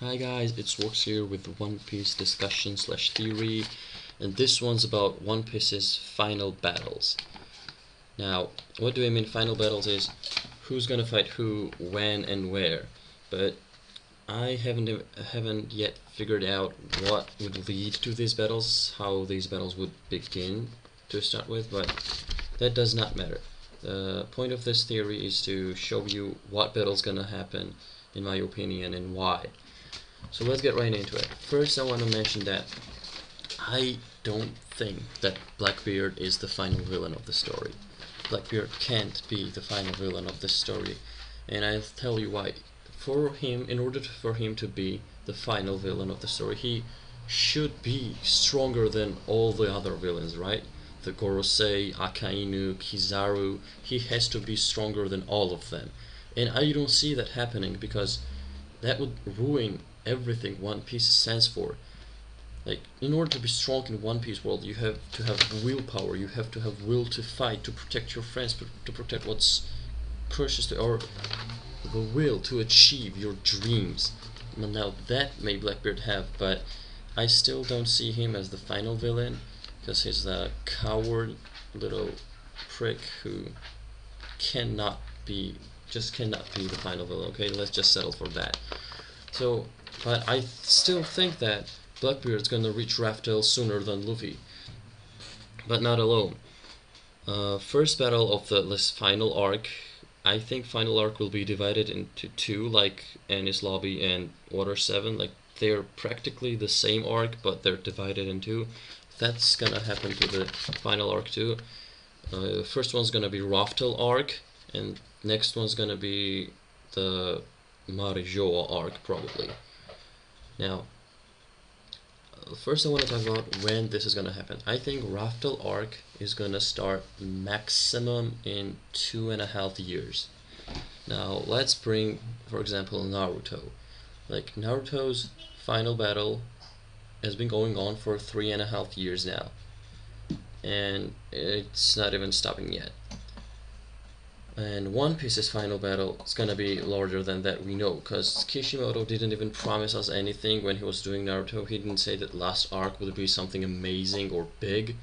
Hi guys, it's Works here with One Piece discussion slash theory, and this one's about One Piece's final battles. Now, what do I mean final battles is who's gonna fight who, when, and where. But I haven't yet figured out what would lead to these battles, how these battles would begin to start with, but that does not matter. The point of this theory is to show you what battle's gonna happen, in my opinion, and why. So let's get right into it. First, I want to mention that I don't think that Blackbeard is the final villain of the story. Blackbeard can't be the final villain of this story, and I'll tell you why. In order for him to be the final villain of the story, he should be stronger than all the other villains, right? The Gorosei, Akainu, Kizaru, he has to be stronger than all of them. And I don't see that happening because that would ruin everything One Piece stands for. Like, in order to be strong in One Piece world, you have to have willpower, you have to have will to fight, to protect your friends, to protect what's precious to, or the will to achieve your dreams. Now that may Blackbeard have, but I still don't see him as the final villain, because he's a coward little prick who cannot be the final villain. Okay, let's just settle for that. So, but I still think that Blackbeard's gonna reach Raftel sooner than Luffy, but not alone. First battle of this final arc, I think final arc will be divided into two, like Enies Lobby and Water 7. Like, they're practically the same arc, but they're divided in two. That's gonna happen to the final arc too. First one's gonna be Raftel arc, and next one's gonna be the Marijoa arc, probably. Now, first I want to talk about when this is gonna happen. I think Raftel arc is gonna start maximum in 2.5 years. Now, let's bring, for example, Naruto. Like, Naruto's final battle has been going on for 3.5 years now, and it's not even stopping yet. And One Piece's final battle is gonna be larger than that, we know, because Kishimoto didn't even promise us anything when he was doing Naruto. He didn't say that last arc would be something amazing or big,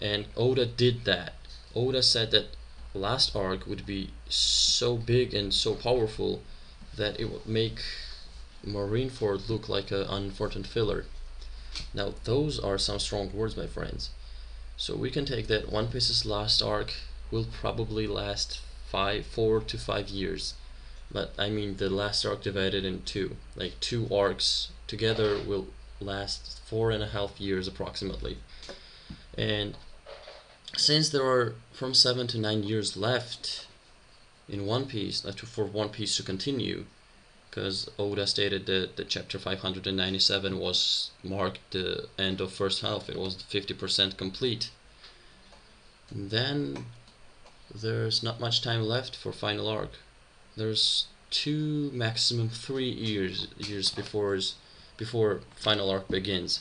and Oda did that. Oda said that last arc would be so big and so powerful that it would make Marineford look like an unimportant filler. Now those are some strong words, my friends. So we can take that One Piece's last arc will probably last 4 to 5 years, but I mean the last arc divided in two, like two arcs together will last 4.5 years approximately. And since there are from 7 to 9 years left in One Piece, for One Piece to continue, because Oda stated that the chapter 597 was marked the end of first half, it was 50% complete, then there's not much time left for final arc. There's 2, maximum 3 years before final arc begins.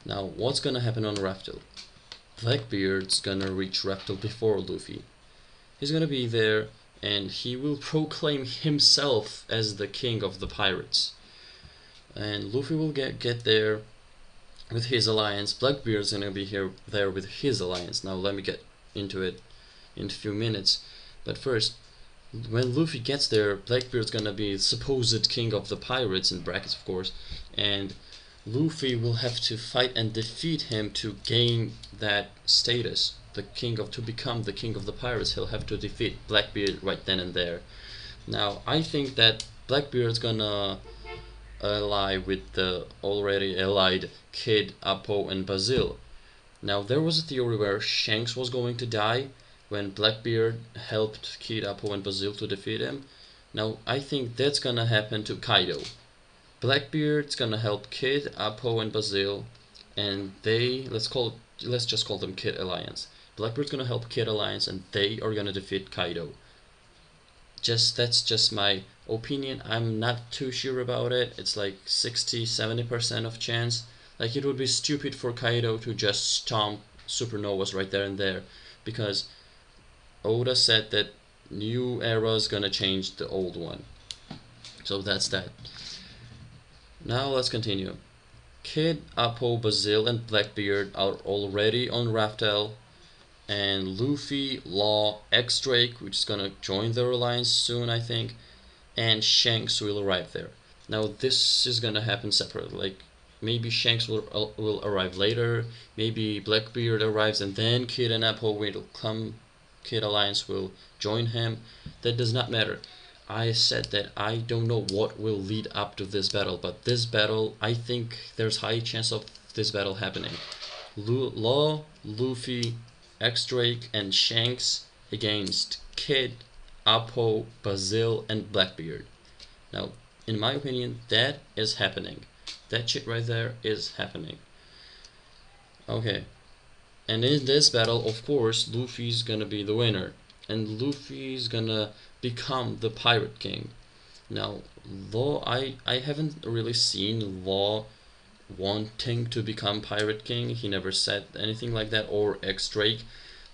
Now, what's gonna happen on Raftel? Blackbeard's gonna reach Raftel before Luffy. He's gonna be there, and he will proclaim himself as the king of the pirates. And Luffy will get there with his alliance. Blackbeard's gonna be there with his alliance. Now let me get into it in a few minutes, but first, when Luffy gets there, Blackbeard's gonna be supposed king of the pirates, in brackets of course, and Luffy will have to fight and defeat him to gain that status, to become the king of the pirates. He'll have to defeat Blackbeard right then and there. Now I think that Blackbeard's gonna ally with the already allied Kid, Appo, and Basil. Now there was a theory where Shanks was going to die when Blackbeard helped Kid, Appo, and Basil to defeat him. Now I think that's gonna happen to Kaido. Blackbeard's gonna help Kid, Appo, and Basil, and let's just call them Kid Alliance. Blackbeard's gonna help Kid Alliance, and they are gonna defeat Kaido. That's just my opinion. I'm not too sure about it. It's like 60-70% of chance. Like, it would be stupid for Kaido to just stomp Supernovas right there and there, because Oda said that new era is gonna change the old one. So that's that. Now let's continue. Kid, Apple, Basil, and Blackbeard are already on Raftel, and Luffy, Law, X-Drake, which is gonna join their alliance soon, I think, and Shanks will arrive there. Now this is gonna happen separately. Like maybe Shanks will arrive later. Maybe Blackbeard arrives and then Kid and Apple will come. Kid Alliance will join him. That does not matter. I said that I don't know what will lead up to this battle, but this battle, I think there's high chance of this battle happening. Law, Luffy, X-Drake, and Shanks against Kid, Apple, Basil, and Blackbeard. Now, in my opinion, that is happening. That shit right there is happening. Okay. And in this battle, of course, Luffy's gonna be the winner. And Luffy's gonna become the Pirate King. Now, Law, I haven't really seen Law wanting to become Pirate King. He never said anything like that, or X-Drake.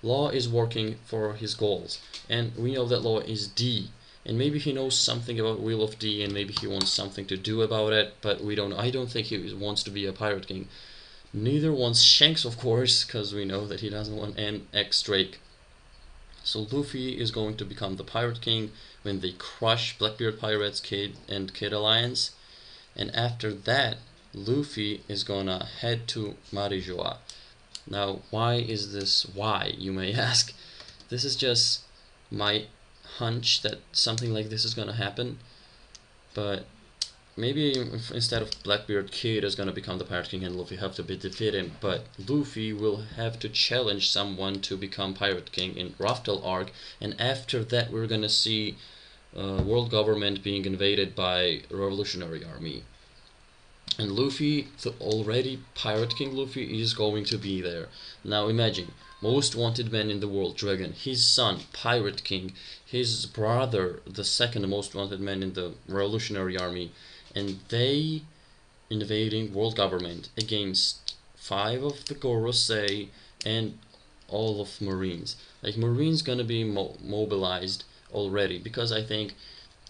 Law is working for his goals. And we know that Law is D. And maybe he knows something about Wheel of D, and maybe he wants something to do about it, but we don't know. I don't think he wants to be a Pirate King. Neither wants Shanks, of course, because we know that he doesn't want an X-Drake. So Luffy is going to become the Pirate King when they crush Blackbeard Pirates, Kid and Kid Alliance. And after that, Luffy is gonna head to Marijoa. Now, why is this why, you may ask? This is just my hunch that something like this is gonna happen, but maybe instead of Blackbeard, Kid is gonna become the Pirate King and Luffy have to defeat him, but Luffy will have to challenge someone to become Pirate King in Raftel arc, and after that we're gonna see world government being invaded by Revolutionary Army. And Luffy, the already Pirate King Luffy, is going to be there. Now imagine, most wanted man in the world, Dragon, his son, Pirate King, his brother, the second most wanted man in the Revolutionary Army, and they invading world government against 5 of the Gorosei and all of Marines. Like, Marines gonna be mobilized already, because I think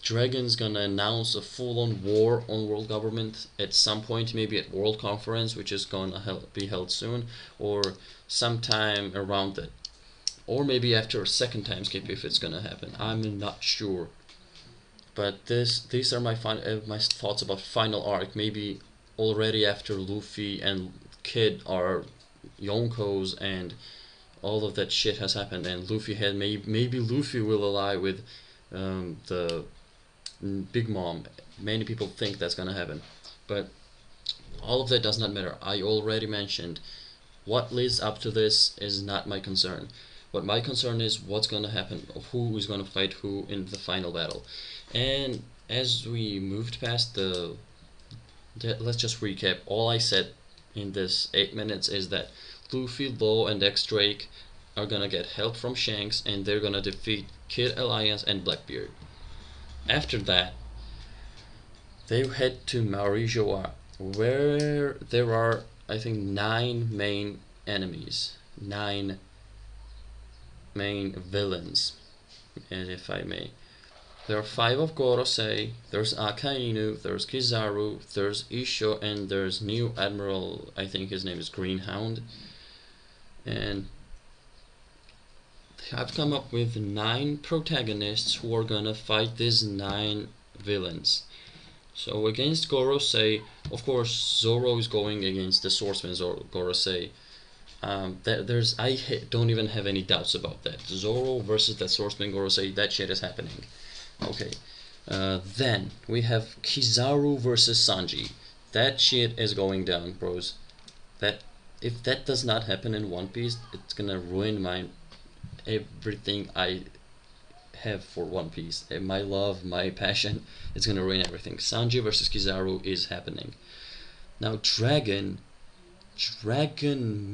Dragon's gonna announce a full-on war on world government at some point, maybe at World Conference, which is gonna be held soon, or sometime around that, or maybe after a second time skip if it's gonna happen. I'm not sure, but these are my thoughts about final arc. Maybe already after Luffy and Kid are Yonkos and all of that shit has happened, and Luffy had maybe Luffy will ally with the Big Mom. Many people think that's gonna happen, but all of that does not matter. I already mentioned what leads up to this is not my concern. What my concern is what's gonna happen, who is gonna fight who in the final battle. And as we moved past let's just recap. All I said in this 8 minutes is that Luffy, Law, and X-Drake are gonna get help from Shanks, and they're gonna defeat Kid Alliance and Blackbeard. After that, they head to Marijoa, where there are, I think, 9 main enemies, 9 main villains, and if I may. There are 5 of Gorosei, there's Akainu, there's Kizaru, there's Isho, and there's new Admiral, I think his name is Greenhound. And I've come up with 9 protagonists who are gonna fight these 9 villains. So against Gorosei, of course, Zoro is going against the Swordsman Gorosei. I don't even have any doubts about that. Zoro versus the Swordsman Gorosei, that shit is happening. Okay. Then we have Kizaru versus Sanji. That shit is going down, bros. If that does not happen in One Piece, it's gonna ruin everything I have for One Piece. My love, my passion, it's gonna ruin everything. Sanji versus Kizaru is happening. Now Dragon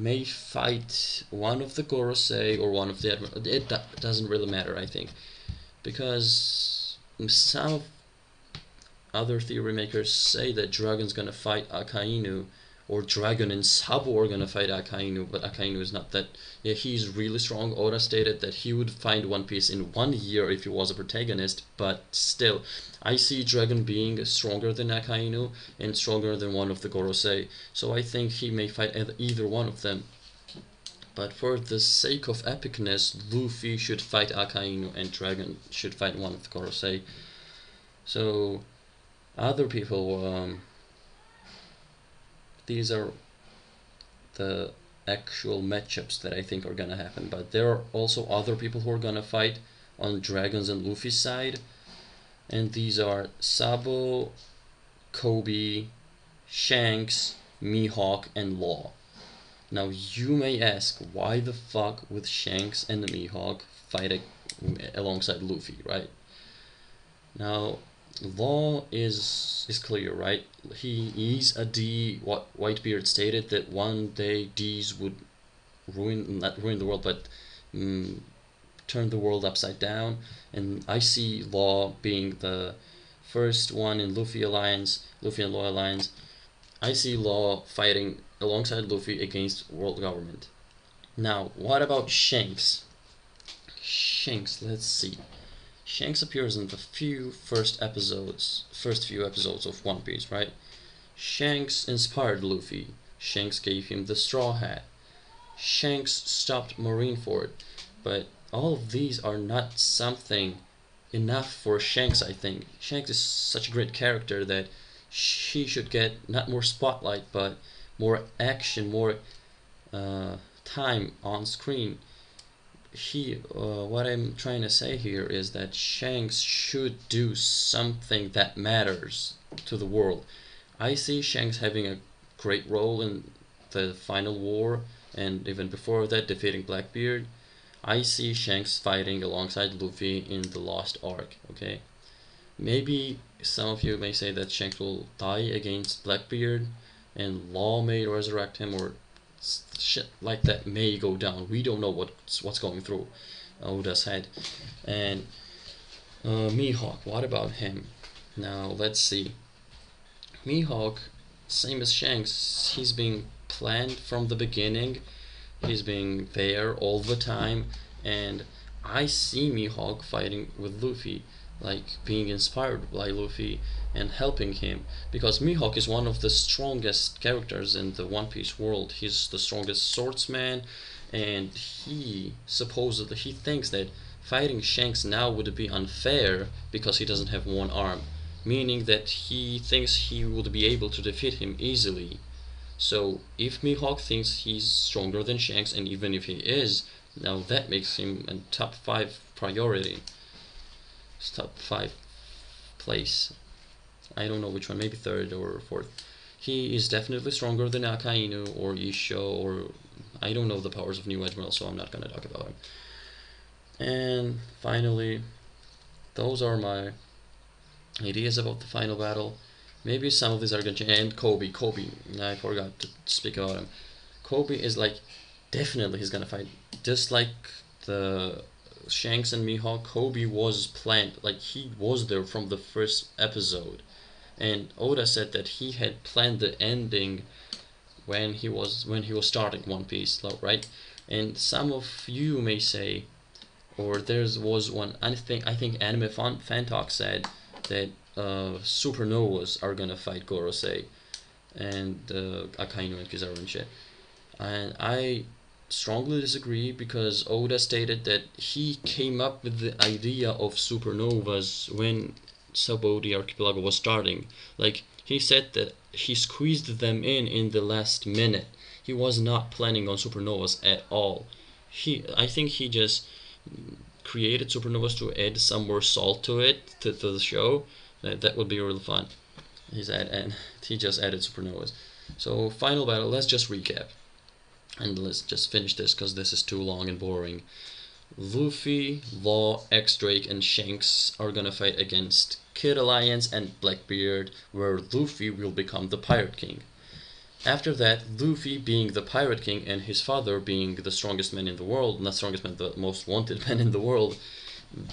may fight one of the Gorosei or one of the Admiral. It doesn't really matter, I think, because some other theory makers say that Dragon's gonna fight Akainu or Dragon and Sabo are gonna fight Akainu, but Akainu is not that. Yeah, he's really strong. Oda stated that he would find One Piece in 1 year if he was a protagonist, but still, I see Dragon being stronger than Akainu and stronger than one of the Gorosei, so I think he may fight either one of them. But for the sake of epicness, Luffy should fight Akainu and Dragon should fight one of the Gorosei. So, other people, these are the actual matchups that I think are gonna happen. But there are also other people who are gonna fight on Dragon's and Luffy's side. And these are Sabo, Koby, Shanks, Mihawk, and Law. Now you may ask, why the fuck would Shanks and the Mihawk fight alongside Luffy, right? Now, Law is clear, right? He is a D. What Whitebeard stated that one day D's would not ruin the world, but turn the world upside down. And I see Law being the first one in Luffy and Law alliance. I see Law fighting alongside Luffy against world government. Now, what about Shanks? Shanks, let's see. Shanks appears in the first few episodes of One Piece, right? Shanks inspired Luffy. Shanks gave him the straw hat. Shanks stopped Marineford. But all of these are not something enough for Shanks, I think. Shanks is such a great character that she should get not more spotlight, but more action, more time on screen. What I'm trying to say here is that Shanks should do something that matters to the world. I see Shanks having a great role in the final war, and even before that, defeating Blackbeard. I see Shanks fighting alongside Luffy in the Lost Ark, okay? Maybe some of you may say that Shanks will die against Blackbeard, and Law may resurrect him, or shit like that may go down. We don't know what's going through Oda's head. And Mihawk, what about him? Now let's see. Mihawk, same as Shanks, he's being planned from the beginning. He's being there all the time, and I see Mihawk fighting with Luffy, like being inspired by Luffy and helping him, because Mihawk is one of the strongest characters in the One Piece world. He's the strongest swordsman, and he thinks that fighting Shanks now would be unfair because he doesn't have one arm, meaning that he thinks he would be able to defeat him easily. So if Mihawk thinks he's stronger than Shanks, and even if he is, now that makes him a top 5 priority. Top 5 place. I don't know which one, maybe 3rd or 4th. He is definitely stronger than Akainu or Isho, or I don't know the powers of New Admiral, so I'm not gonna talk about him. And finally, those are my ideas about the final battle. Maybe some of these are gonna change. And Koby, I forgot to speak about him. Koby is like, definitely he's gonna fight. Just like the Shanks and Mihawk, Koby was planned, like he was there from the first episode. And Oda said that he had planned the ending when he was starting One Piece, right? And some of you may say, or there was one, I think Anime Fan Talk said that supernovas are gonna fight Gorosei and Akainu and Kizaru and shit. And I strongly disagree, because Oda stated that he came up with the idea of supernovas when Sabaody Archipelago was starting. Like, he said that he squeezed them in the last minute. He was not planning on supernovas at all. I think he just created supernovas to add some more salt to it, to the show. That would be really fun. And he just added supernovas. So final battle, let's just recap. And let's just finish this, because this is too long and boring. Luffy, Law, X-Drake, and Shanks are gonna fight against Kid Alliance and Blackbeard, where Luffy will become the Pirate King. After that, Luffy being the Pirate King and his father being the strongest man in the world, not strongest man, the most wanted man in the world,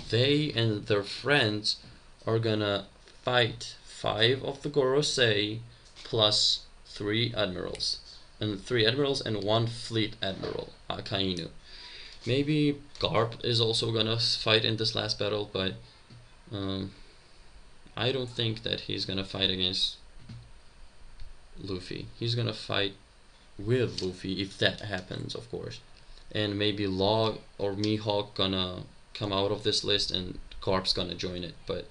they and their friends are gonna fight 5 of the Gorosei plus three admirals and one fleet admiral, Akainu. Maybe Garp is also gonna fight in this last battle, but I don't think that he's gonna fight against Luffy. He's gonna fight with Luffy if that happens, of course. And maybe Law or Mihawk gonna come out of this list and Garp's gonna join it, but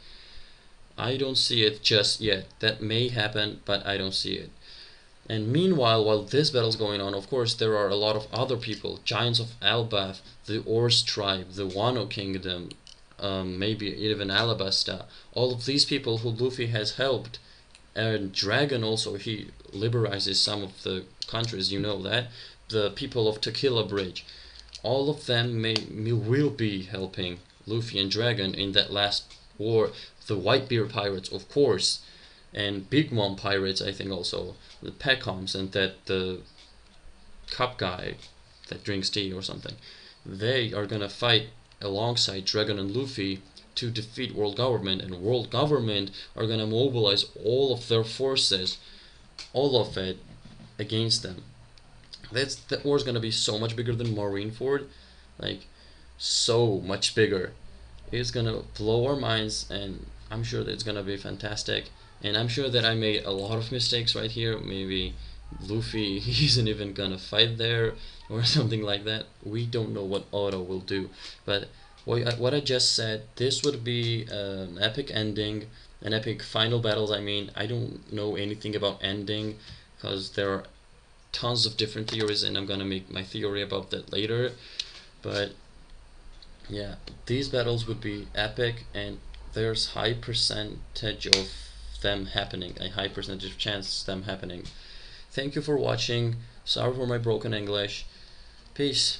I don't see it just yet. That may happen, but I don't see it. And meanwhile, while this battle's going on, of course, there are a lot of other people. Giants of Elbaf, the Ors tribe, the Wano Kingdom, maybe even Alabasta. All of these people who Luffy has helped. And Dragon also, he liberalizes some of the countries, you know that. The people of Tequila Bridge. All of them will be helping Luffy and Dragon in that last war. The Whitebeard pirates, of course. And Big Mom pirates, I think also. The Pecoms and that the cup guy that drinks tea or something. They are gonna fight alongside Dragon and Luffy to defeat World Government, and World Government are gonna mobilize all of their forces, all of it, against them. That war is gonna be so much bigger than Marineford, like so much bigger. It's gonna blow our minds, and I'm sure that it's gonna be fantastic. And I'm sure that I made a lot of mistakes right here. Maybe Luffy isn't even gonna fight there or something like that. We don't know what Oda will do, but what I just said, this would be an epic ending, an epic final battles. I mean, I don't know anything about ending because there are tons of different theories, and I'm gonna make my theory about that later. But yeah, these battles would be epic, and there's high percentage of them happening, a high percentage of chance them happening. Thank you for watching. Sorry for my broken English. Peace.